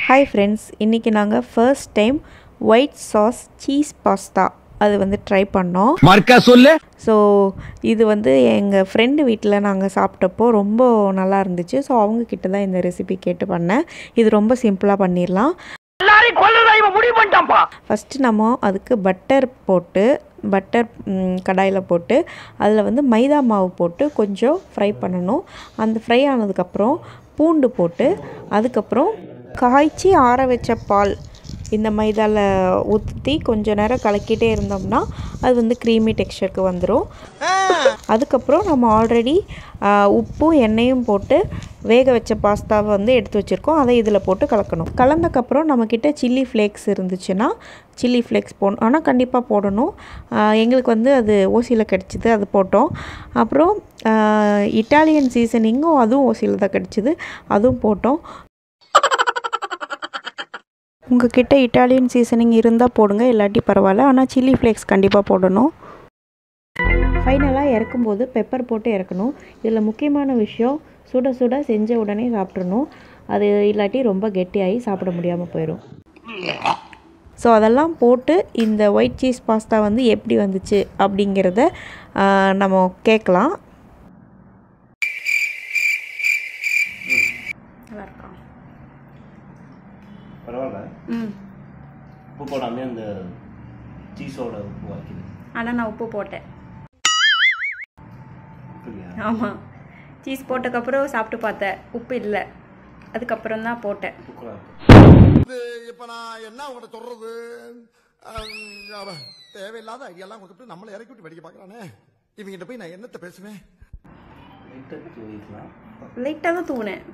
Hi friends, இன்னைக்கு நாங்க first time white sauce cheese pasta அது வந்து ட்ரை பண்ணோம். மார்க்கா சொல்லு. சோ இது வந்து எங்க friend வீட்ல நாங்க சாப்பிட்டப்போ ரொம்ப நல்லா இருந்துச்சு. சோ அவங்க கிட்ட தான் இந்த ரெசிபி கேட்டு பண்ணேன். இது ரொம்ப சிம்பிளா பண்ணிரலாம். எல்லாரையும் கொல்றதா இவன் முடிவு பண்ணிட்டான்ப்பா. ஃபர்ஸ்ட் நம்ம அதுக்கு பட்டர் கடாயில் போட்டு அதில் வந்து மைதா மாவு போட்டு கொஞ்சம் ஃப்ரை பண்ணணும். அந்த ஃப்ரை ஆனதுக்கப்புறம் பூண்டு போட்டு அதுக்கப்புறம் காய்ச்சி ஆற வச்ச பால் இந்த மைதாவில் ஊற்றி கொஞ்சம் நேரம் கலக்கிட்டே இருந்தோம்னா அது வந்து க்ரீமி டெக்ஸ்சருக்கு வந்துடும். அதுக்கப்புறம் நம்ம ஆல்ரெடி உப்பும் எண்ணெயும் போட்டு வேக வச்ச பாஸ்தாவை வந்து எடுத்து வச்சுருக்கோம். அதை இதில் போட்டு கலக்கணும். கலந்தக்கப்புறம் நம்மக்கிட்ட சில்லி ஃப்ளேக்ஸ் இருந்துச்சுன்னா சில்லி ஃப்ளேக்ஸ் போடணும். ஆனால் கண்டிப்பாக போடணும். எங்களுக்கு வந்து அது ஓசியில் கிடச்சிது, அது போட்டோம். அப்புறம் இட்டாலியன் சீசனிங்கும் அதுவும் ஓசியில் தான் கிடச்சிது, அதுவும் போட்டோம். உங்கள் கிட்ட இட்டாலியன் சீசனிங் இருந்தால் போடுங்க, இல்லாட்டி பரவாயில்ல. ஆனால் சில்லி ஃப்ளேக்ஸ் கண்டிப்பாக போடணும். ஃபைனலாக இறக்கும்போது பெப்பர் போட்டு இறக்கணும். இதில் முக்கியமான விஷயம், சுட சுட செஞ்ச உடனே சாப்பிட்றணும். அது இல்லாட்டி ரொம்ப கெட்டியாகி சாப்பிட முடியாமல் போயிடும். ஸோ அதெல்லாம் போட்டு இந்த ஒயிட் சீஸ் பாஸ்தா வந்து எப்படி வந்துச்சு அப்படிங்கிறத நம்ம கேட்கலாம். நல்லாயிருக்கா? பரவாயில்ல. உப்பு போடாமல் அந்த சீஸோட உப்பு வாக்கிது. ஆனால் நான் உப்பு போட்டேன். அப்படியா? ஆமாம், சீஸ் போட்டதுக்கப்புறம் சாப்பிட்டு பார்த்தேன், உப்பு இல்லை. அதுக்கப்புறம் தான் போட்டேன். இப்போ நான் என்ன உங்கள்கிட்ட சொல்றது, தேவையில்லாத ஐடியாலாம் கொடுத்துட்டு நம்மளை இறக்கி விட்டு வெடிக்க பார்க்குறானே. இவங்கிட்ட போய் நான் என்னத்தை பேசுவேன்? லைட்டாக தான் தூணேன்.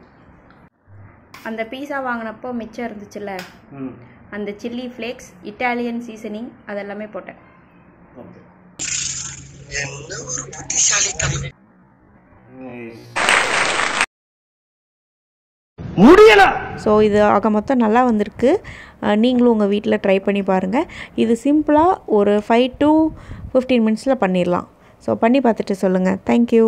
அந்த பீஸா வாங்கினப்போ மிச்சம் இருந்துச்சுல்ல, அந்த சில்லி ஃப்ளேக்ஸ், இட்டாலியன் சீசனிங் அதெல்லாமே போட்டேன். முடியல. ஸோ இது ஆக மொத்தம் நல்லா வந்திருக்கு. நீங்களும் உங்கள் வீட்டில் ட்ரை பண்ணி பாருங்கள். இது சிம்பிளாக ஒரு 5 to 15 மினிட்ஸில் பண்ணிடலாம். ஸோ பண்ணி பார்த்துட்டு சொல்லுங்கள். தேங்க்யூ.